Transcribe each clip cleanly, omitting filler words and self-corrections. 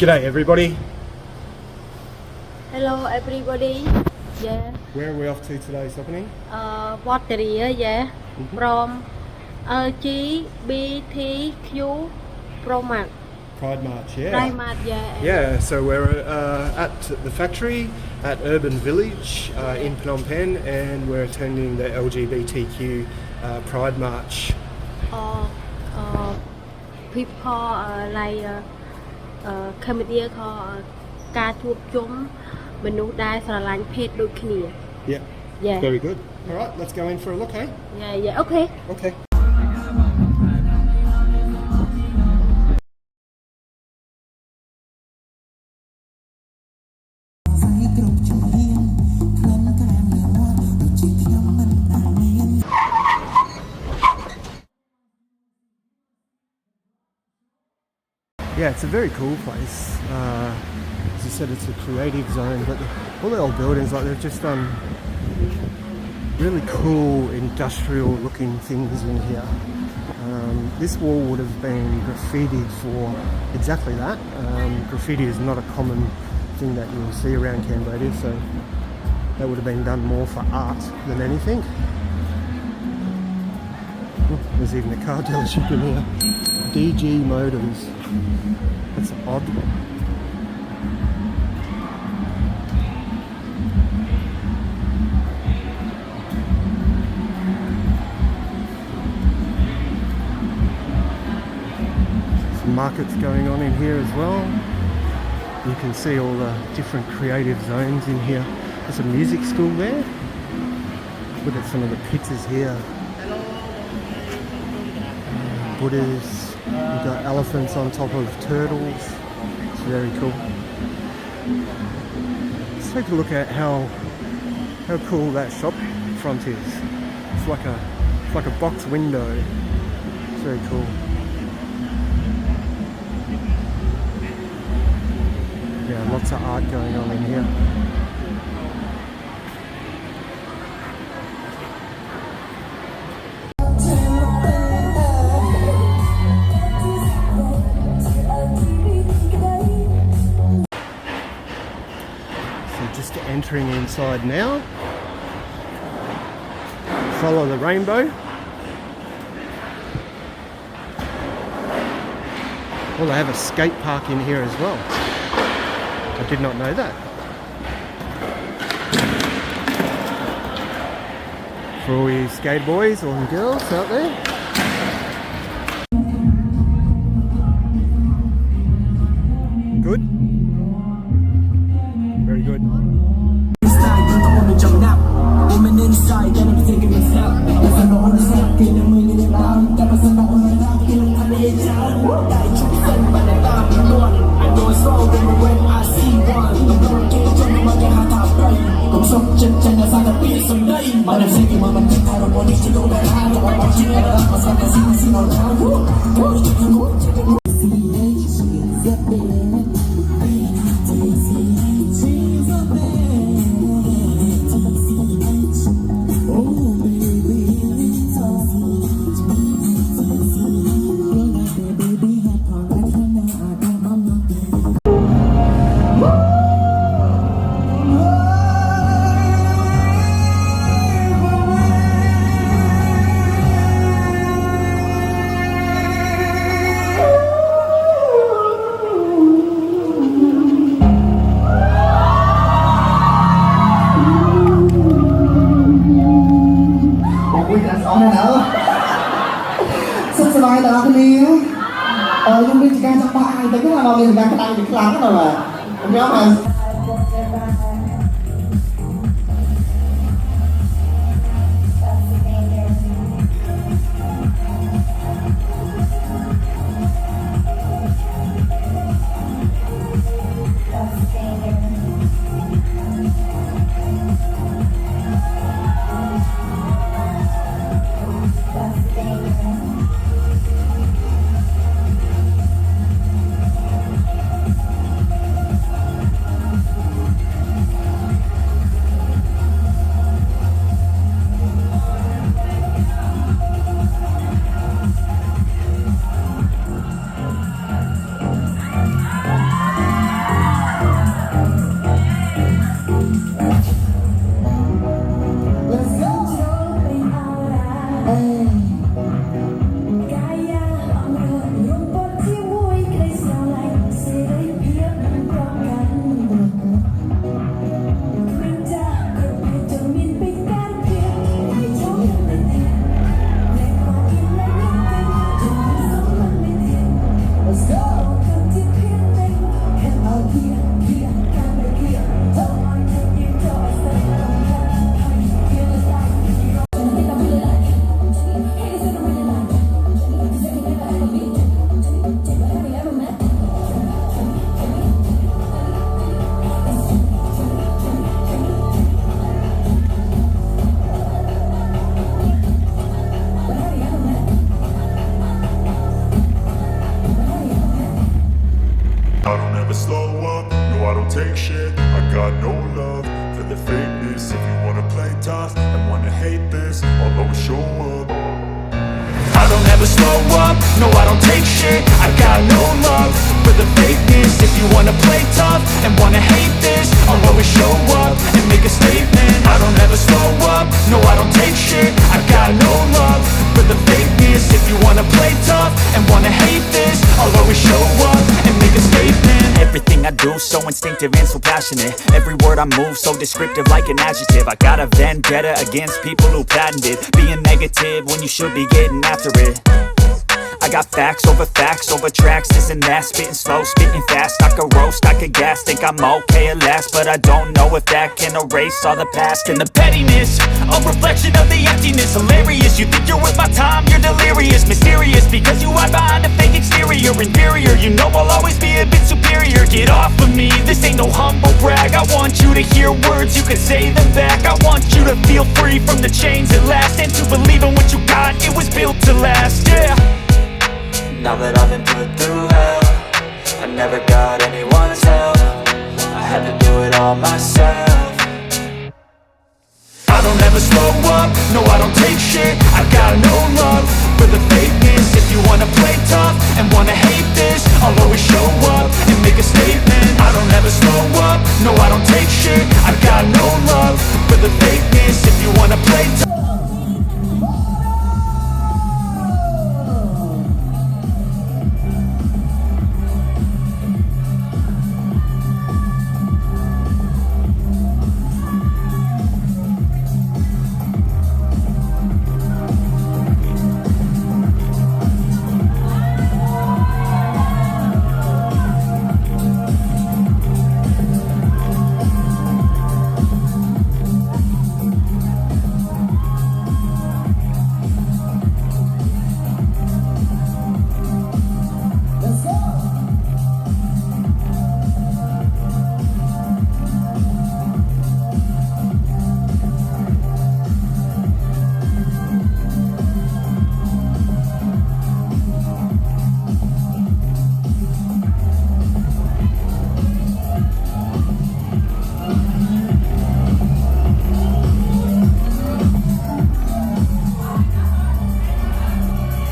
G'day everybody. Hello everybody. Yeah. Where are we off to today, Sophanny? Wateria, yeah. From LGBTQ Pride March, yeah. Pride March, yeah. Yeah, so we're at the factory at Urban Village in Phnom Penh, and we're attending the LGBTQ Pride March. People like Cambodia ការជួបជុំមនុស្សដែលស្រឡាញ់ភេទដូចគ្នា Yeah. Very good. All right, let's go in for a look, hey? Yeah, okay. Okay. Yeah, it's a very cool place. As you said, it's a creative zone, but all the old buildings, like they've just done really cool industrial looking things in here. This wall would have been graffitied for exactly that. Graffiti is not a common thing that you'll see around Cambodia, so that would have been done more for art than anything. Oh, there's even a car dealership in here. DG Motors. That's odd. Some markets going on in here as well. You can see all the different creative zones in here. There's a music school there. Look at some of the pictures here. Buddhas. We've got elephants on top of turtles. It's very cool. Let's take a look at how cool that shop front is. It's like a box window. It's very cool. Yeah, lots of art going on in here. Entering inside now. Follow the rainbow. Well, they have a skate park in here as well. I did not know that. For all you skate boys or girls out there. Good? Very good. never slow up, no I don't take shit. I got no love for the fakeness. If you wanna play tough and wanna hate this, I'll always show up. I don't ever slow up, no I don't take shit. I got no love for the fakeness. If you wanna play tough and wanna hate this, I'll always show up and make a statement. I don't ever slow up, no I don't take shit. I got no love for the fakeness. If you wanna play tough and wanna hate this, I'll always show up and make a statement. Everything I do so instinctive and so passionate. Every word I move so descriptive like an adjective. I got a vendetta against people who patented being negative when you should be getting after it. I got facts over tracks, this and that. Spitting slow, spitting fast. I could roast, I could gas. Think I'm okay at last, but I don't know if that can erase all the past. And the pettiness, a reflection of the emptiness. Hilarious, you think you're worth my time, you're delirious. Mysterious, because you hide behind a fake exterior. Inferior, you know I'll always be a bit superior. Get off of me, this ain't no humble brag. I want you to hear words, you can say them back. I want you to feel free from the chains at last, and to believe in what you got, it was built to last, yeah. Now that I've been put through hell, I never got anyone's help. I had to do it all myself. I don't ever slow up, no I don't take shit. I got no love for the fakeness. If you wanna play tough and wanna hate this, I'll always show up and make a statement. I don't ever slow up, no I don't take shit. I got no love for the fakeness. If you wanna play tough.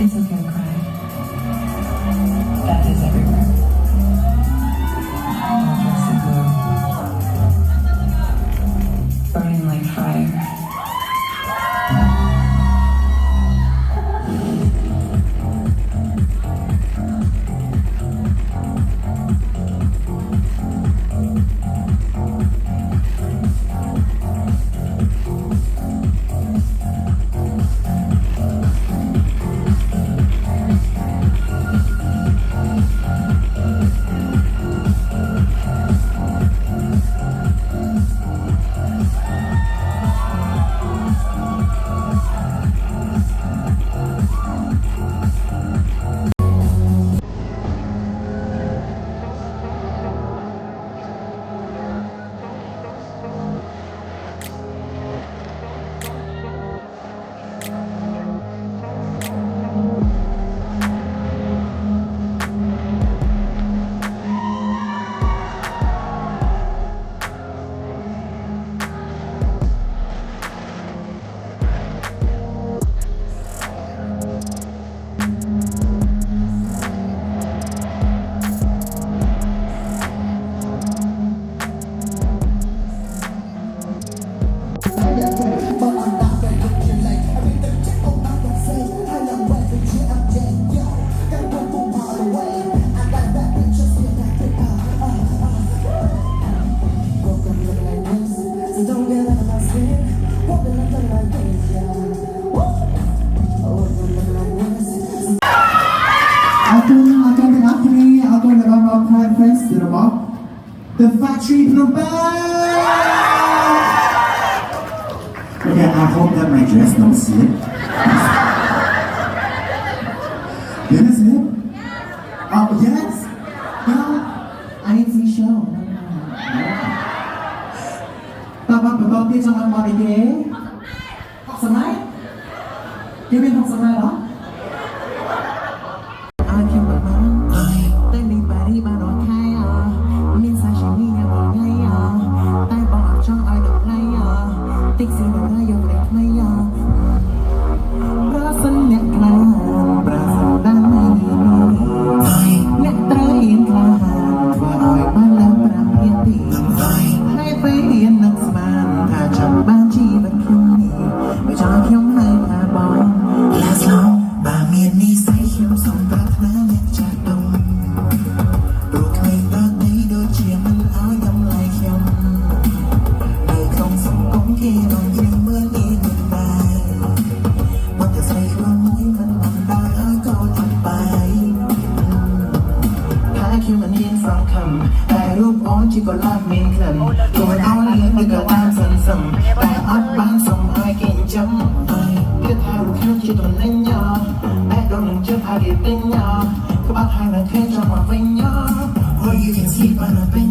It's okay to cry. That is everywhere. All dressed in blue. Burning like fire. The Factory Phnom Penh! Okay, I hope that my dress don't slip. Did it slip? Oh, yes? No, I didn't see show. Bà biết trong anh body ghế. Học sớm đấy? Yêu bên học sớm đấy đó? Ai kêu bà nói, tên đi bà đi bà nói khai à. แต่รูปอ้อนที่ก็ลาดเมนเคลินตัวน้อยเลี้ยงด้วยกับตาสันสัมแต่อัดบ้านสมไอเก่งจำไอเพื่อทารูปคิ้วที่ตัวเล่นยาแม่โดนหนึ่งเจ้าพาเด็ดเป็นยาก็บ้าไทยและเทจังหวะเป็นยา Or you can see มันเป็น